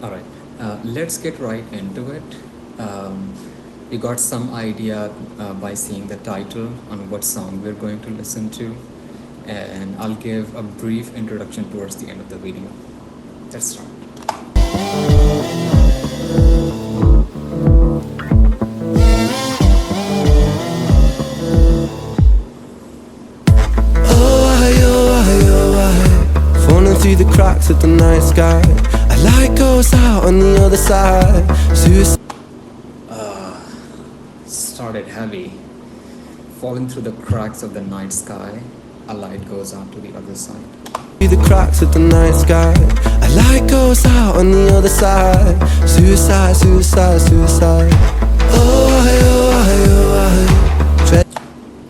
All right, let's get right into it. Um, we got some idea by seeing the title on what song we're going to listen to, and I'll give a brief introduction towards the end of the video. Let's start. Falling through the cracks of the night sky. A light goes out on the other side. Suicide Started heavy, falling through the cracks of the night sky. A light goes out to the other side. through the cracks of the night sky. A light goes out on the other side. Suicide, suicide, suicide.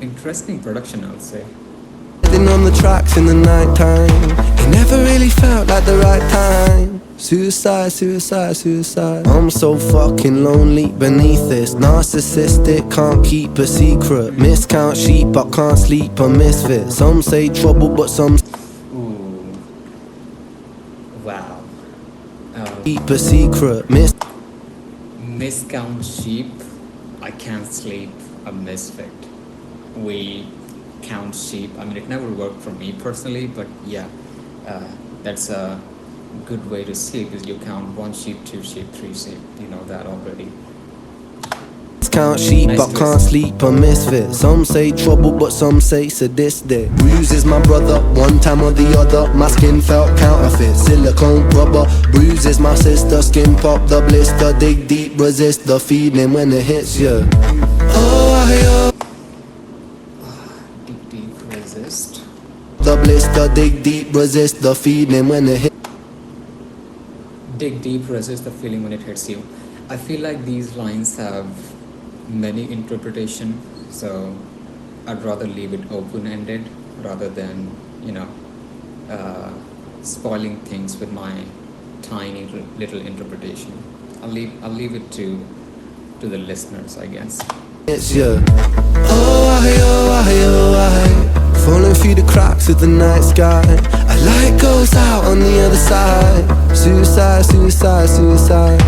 Interesting production, I would say. Treading on the tracks in the night time. It never really felt like the right time. Suicide, suicide, suicide. I'm so fucking lonely beneath this. Narcissistic, can't keep a secret. Miscount sheep, I can't sleep, a misfit. Some say trouble, but some Ooh, wow. keep a secret. Miscount sheep, I can't sleep, a misfit. We count sheep. I mean, it never worked for me personally, but yeah, that's a good way to see it because you count one sheep, two sheep, three sheep. You know that already. Count sheep, Nice I twist. can't sleep, a misfit. Some say trouble, but some say sadistic. Bruises my brother, one time or the other. My skin felt counterfeit, silicone rubber. Bruises my sister, skin pop the blister. Dig deep, resist the feeling when it hits you. Deep, deep, resist. The blister, dig deep, resist the feeling when it hits. Dig deep, resist the feeling when it hits you. I feel like these lines have many interpretation, so I'd rather leave it open-ended rather than uh, spoiling things with my tiny little interpretation. I'll leave it to the listeners, I guess. It's you. Falling through the cracks of the night sky. A light goes out on the other side. Suicide, suicide, suicide.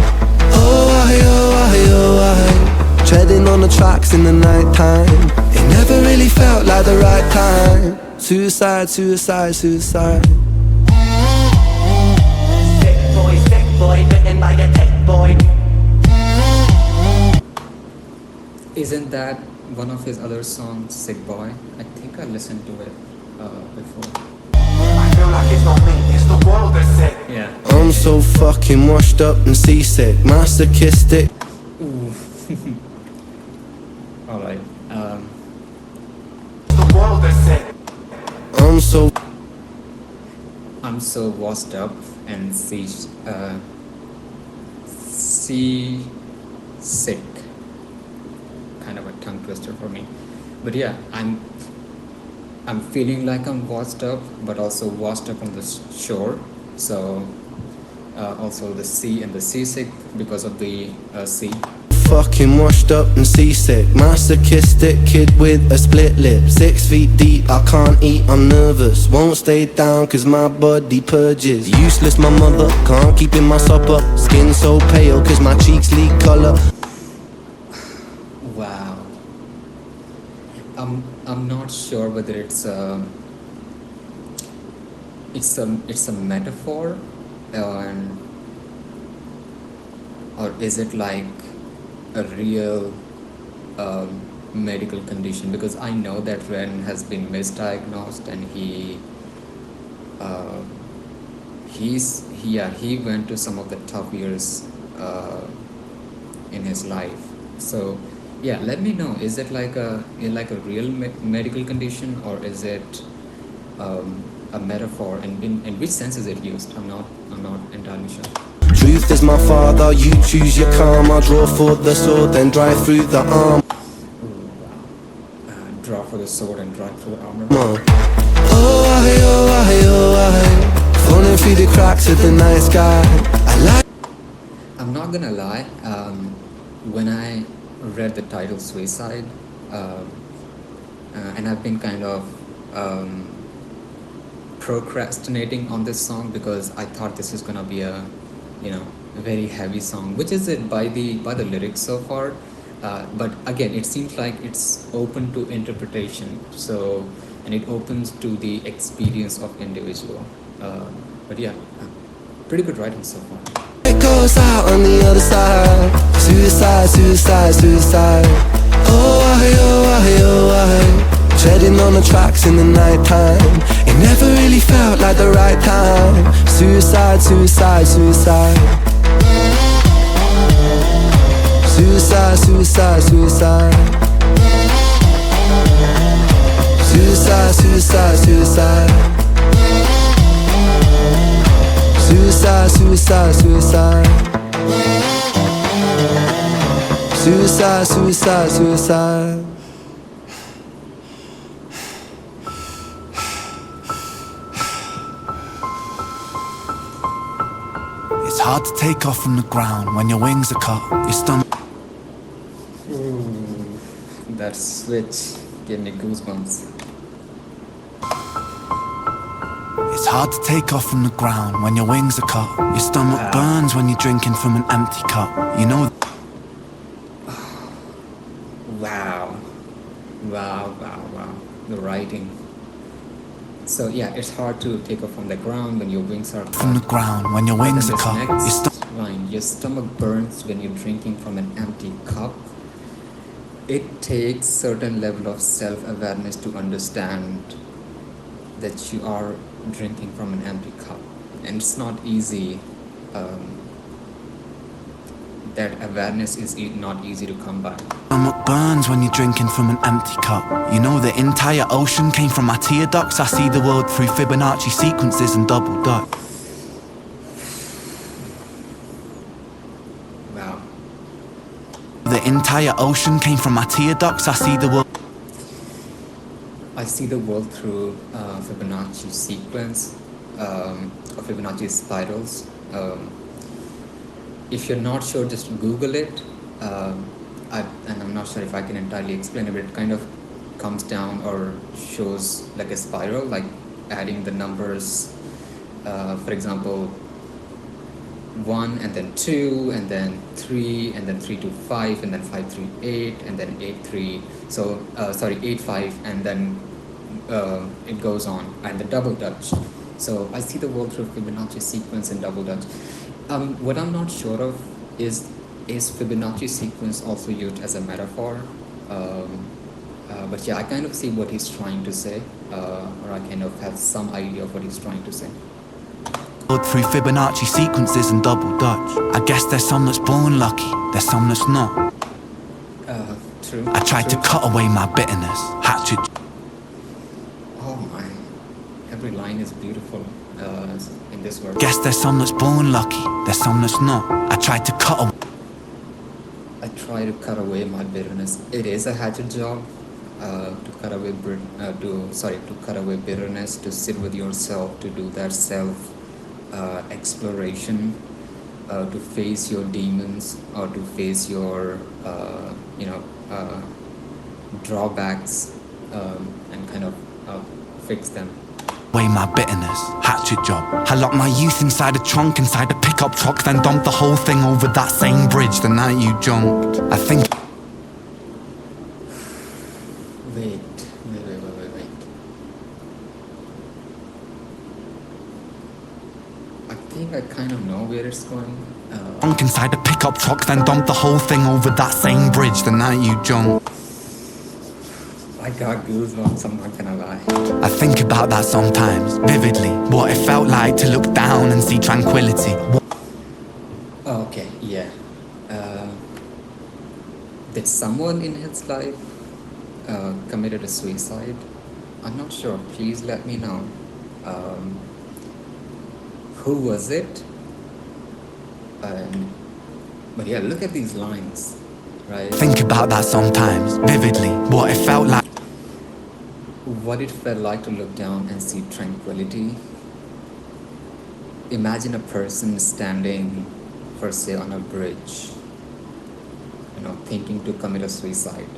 Treading on the tracks in the night time. It never really felt like the right time. Suicide, suicide, suicide. Sick boy, bitten by a tech boy. Isn't that one of his other songs, Sick Boy? I think I listened to it before. I feel like it's not me, it's the world that's sick. Yeah. I'm so fucking washed up and seasick. Masochistic. Ooh. All right. It's the world that's sick. I'm so washed up and sick. Kind of a tongue twister for me, but yeah, I'm feeling like I'm washed up, but also washed up on the shore. So also the sea and the seasick because of the sea. fucking washed up and seasick. Masochistic kid with a split lip. 6 feet deep, I can't eat, I'm nervous. Won't stay down cause my body purges. Useless my mother, can't keep in my supper. Skin so pale cause my cheeks leak colour. Wow. I'm not sure whether it's a metaphor, and or is it like a real medical condition, because I know that Ren has been misdiagnosed and uh, he went to some of the tough years in his life. So yeah, let me know, is it like a real medical condition, or is it a metaphor, and in which sense is it used? I'm not entirely sure. Truth is my father, you choose your karma. Draw for the sword, then drive through the arm. Ooh, wow. Draw for the sword and drive through the armor. Falling through the cracks of the night sky. I like. I'm not gonna lie, when I read the title Suicide, and I've been kind of procrastinating on this song because I thought this is gonna be a a very heavy song, which is it by the lyrics so far. But again, it seems like it's open to interpretation. So, and it opens to the experience of individual. But yeah, pretty good writing so far. It goes out on the other side. Suicide, suicide, suicide. Oh, why, oh, why, oh, why? Treading on the tracks in the night time. It never really felt like the right time. Suicide, suicide, suicide. Suicide, suicide, suicide. Suicide, suicide, suicide. Suicide, suicide, suicide. Suicide, suicide, suicide. It's hard to take off from the ground when your wings are cut. Your stomach. Ooh, that switch gave me goosebumps. It's hard to take off from the ground when your wings are cut. Your stomach burns when you're drinking from an empty cup. You know. Wow. Wow, wow, wow. The writing. So yeah, it's hard to take off from the ground when your wings are cut. From the ground when your wings are cut. Next line, your stomach burns when you're drinking from an empty cup. It takes certain level of self-awareness to understand that you are drinking from an empty cup, and it's not easy. That awareness is not easy to come by. Stomach burns when you're drinking from an empty cup. You know the entire ocean came from my tear ducts. I see the world through Fibonacci sequences and double dutch. Wow. The entire ocean came from my tear ducts. I see the world. I see the world through Fibonacci sequence, or Fibonacci spirals. If you're not sure, just Google it. And I'm not sure if I can entirely explain it, but it kind of comes down or shows like a spiral, like adding the numbers. For example, 1 and then 2 and then 3 and then 3 to 5 and then 5 3 8 and then 8 3. So 8 5 and then it goes on, and the double dutch. So I see the world through Fibonacci sequence and double dutch. What I'm not sure of is Fibonacci sequence also used as a metaphor? But yeah, I kind of see what he's trying to say, or I kind of have some idea of what he's trying to say. Through Fibonacci sequences and double dutch. I guess there's some that's born lucky, there's some that's not. True. I tried to cut away my bitterness, hatchet. Oh my, every line is beautiful in this work. Guess there's some that's born lucky, there's some that's not. I tried to cut away. I try to cut away my bitterness. It is a hatchet job to cut away bitterness, to sit with yourself, to do that self exploration, to face your demons, or to face your drawbacks, and kind of fix them. Away my bitterness, hatchet job. I locked my youth inside a trunk, inside a pickup truck, then dumped the whole thing over that same bridge the night you jumped. I think. Wait. I think I kind of know where it's going. Trunk inside a pickup truck, then dumped the whole thing over that same bridge the night you jumped. I got goosebumps, I'm not gonna lie. I think about that sometimes, vividly. What it felt like to look down and see tranquility. Okay, yeah. Did someone in his life committed a suicide? I'm not sure. Please let me know. Who was it? But yeah, look at these lines, right? Think about that sometimes, vividly. What it felt like. What it felt like to look down and see tranquility. Imagine a person standing, for say, on a bridge, thinking to commit the suicide,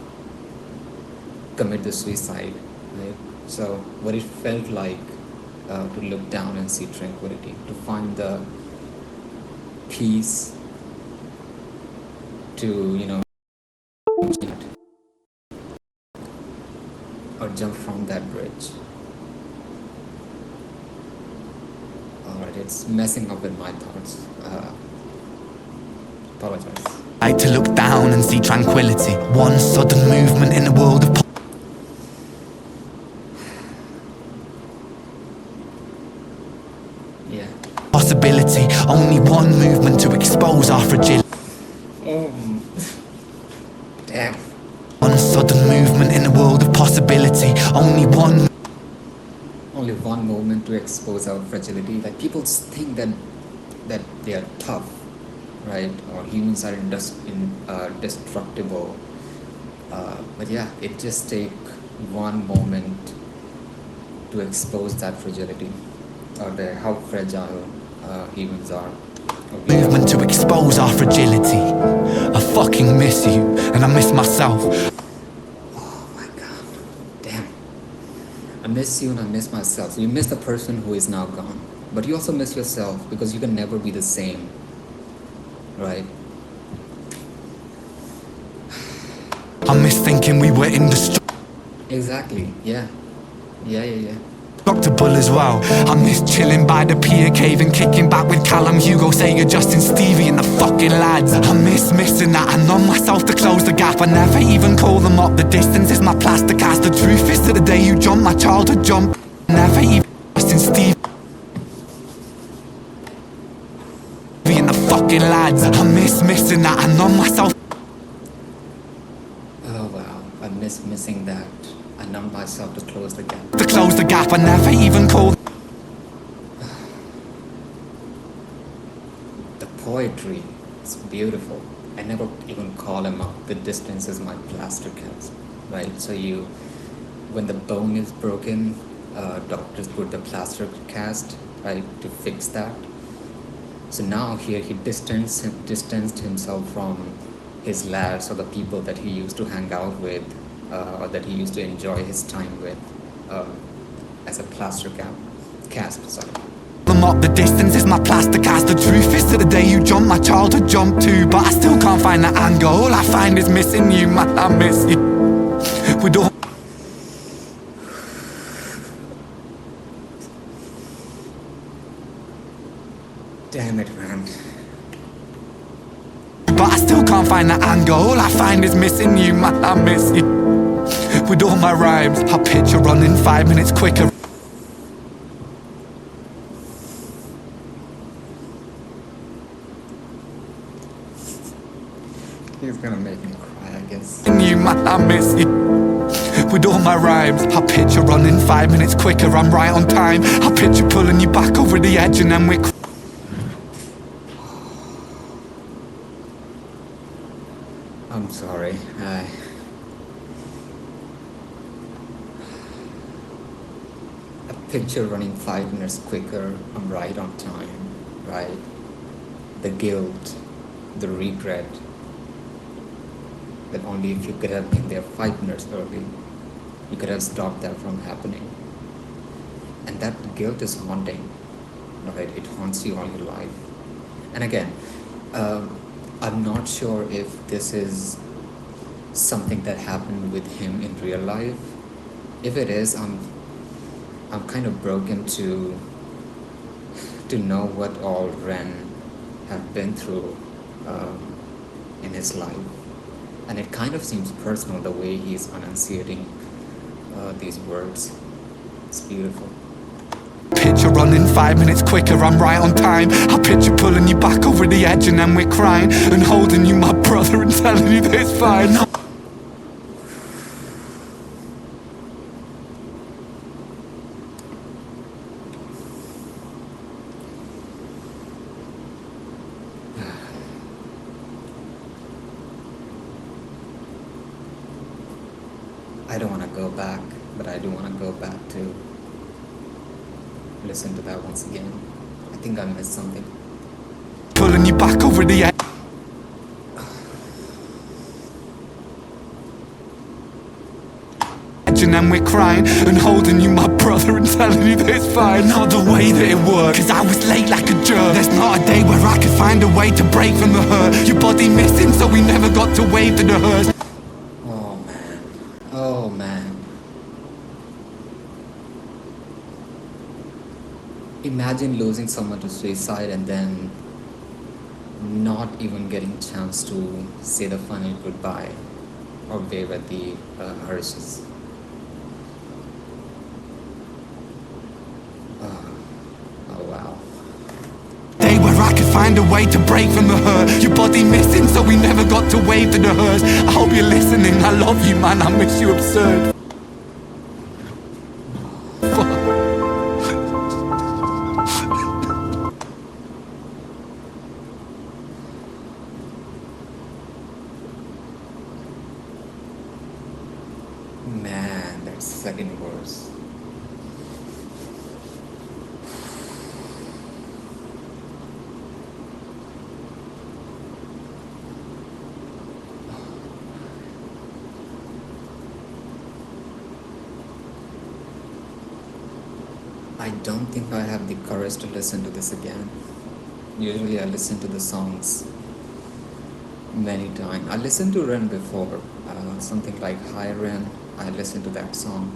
right? So what it felt like to look down and see tranquility, to find the peace to, or jump from that bridge. Alright, it's messing up with my thoughts. Apologize. Like to look down and see tranquility. One sudden movement in a world of Yeah. possibility. Only one movement to expose our fragility. Oh, damn. One sudden movement in a world of possibility. Only one moment to expose our fragility. Like people think that they are tough, right? Or humans are indestructible. But yeah, it just take one moment to expose that fragility, or how fragile humans are. movement to expose our fragility. I fucking miss you, and I miss myself. Oh my god, damn. I miss you and I miss myself. So you miss the person who is now gone, but you also miss yourself because you can never be the same, right? I miss thinking we were indestructible Exactly, yeah. as well. I miss chilling by the pier cave and kicking back with Callum, Hugo, Sega, Justin, Stevie and the fucking lads. I miss missing that. I numb myself to close the gap. I never even call them up. The distance is my plaster cast. The truth is that the day you jump, my childhood jump. Never even Justin, Stevie and the fucking lads. I miss missing that. I numb myself. Oh wow, I miss missing that. I numb myself to close the gap. To close the gap, I never even called. The poetry is beautiful. I never even call him up. The distance is my plaster cast, right? So when the bone is broken, doctors put the plaster cast, right, to fix that. So now here he distanced himself from his lads, or the people that he used to hang out with, or that he used to enjoy his time with, as a plaster cast. Sorry. Them up, the distance is my plaster cast. The truth is that the day you jump, my childhood jumped too. But I still can't find that anger. All I find is missing you, man. I miss you. We don't. Damn it, man. But I still can't find that anger. All I find is missing you, man. I miss you. With all my rhymes, I picture running 5 minutes quicker. He's gonna make me cry, I guess. You, man, I miss you. With all my rhymes, I picture running 5 minutes quicker. I'm right on time. I picture pulling you back over the edge and then we're. I'm sorry. A picture running 5 minutes quicker. I'm right on time, right? The guilt, the regret, that only if you could have been there 5 minutes early, you could have stopped that from happening. And that guilt is haunting, right? It haunts you all your life. And again, I'm not sure if this is something that happened with him in real life. If it is, I'm kind of broken to know what all Ren have been through in his life. And it kind of seems personal the way he's enunciating these words. It's beautiful. Picture running 5 minutes quicker, I'm right on time. I picture pulling you back over the edge and then we're crying and holding you, my brother, and telling you that it's fine. I don't want to go back, but I do want to go back to listen to that once again. I think I missed something. Pulling you back over the edge. And then we're crying and holding you, my brother, and telling you that it's fine. Not the way that it worked, cause I was late like a jerk. There's not a day where I could find find a way to break from the hurt. Your body missing, so we never got to wave to the hearse. Oh man. Oh man. Imagine losing someone to suicide and then not even getting a chance to say the final goodbye or wave at the hearses. Oh wow. Day where I could find a way to break from the hurt. Your body missing, so we never got to wave to the hearse. I hope you're listening, I love you man, I miss you absurd. Man, that's second verse. I don't think I have the courage to listen to this again. Usually I listen to the songs many times. I listened to Ren before, something like Hi Ren. I listened to that song.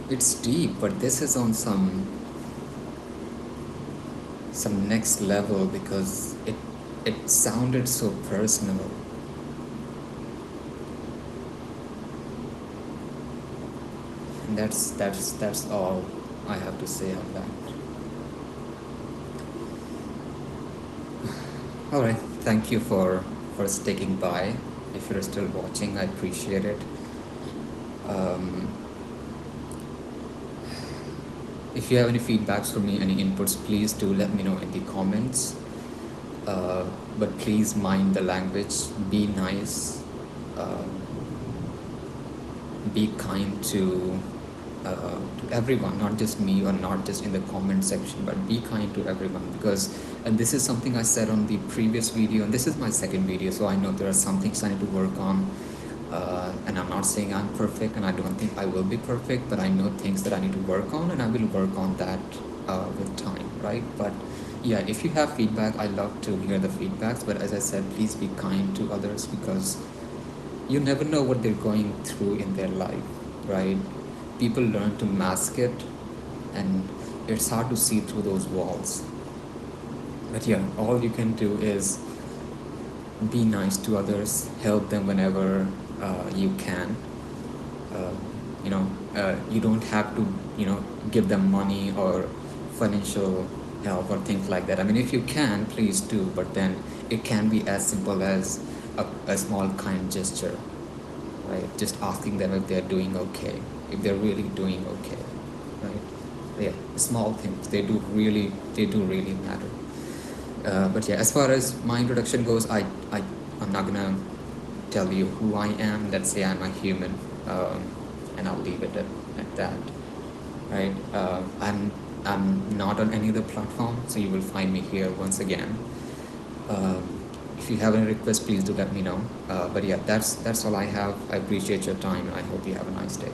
It's deep, but this is on some next level because it sounded so personal. And that's all I have to say on that. All right, thank you for sticking by. If you're still watching, I appreciate it. If you have any feedbacks for me, any inputs, please do let me know in the comments. But please mind the language, be nice, be kind to everyone, not just me or not just in the comment section, but be kind to everyone because, and this is something I said on the previous video, and this is my second video, so I know there are some things I need to work on. And I'm not saying I'm perfect, and I don't think I will be perfect, but I know things that I need to work on, and I will work on that with time, right? But yeah, if you have feedback, I love to hear the feedbacks, but as I said, please be kind to others because you never know what they're going through in their life, right? People learn to mask it, and it's hard to see through those walls. But yeah, all you can do is be nice to others, help them whenever you can. You don't have to, give them money or financial help or things like that. I mean, if you can, please do, but then it can be as simple as a small kind gesture, right? Just asking them if they're doing okay, if they're really doing okay, right? Yeah, small things, they do really matter. But yeah, as far as my introduction goes, I'm not gonna tell you who I am. Let's say I'm a human, and I'll leave it at that, right? I'm not on any other platform, so you will find me here once again. If you have any requests, please do let me know. But yeah, that's all I have. I appreciate your time, and I hope you have a nice day.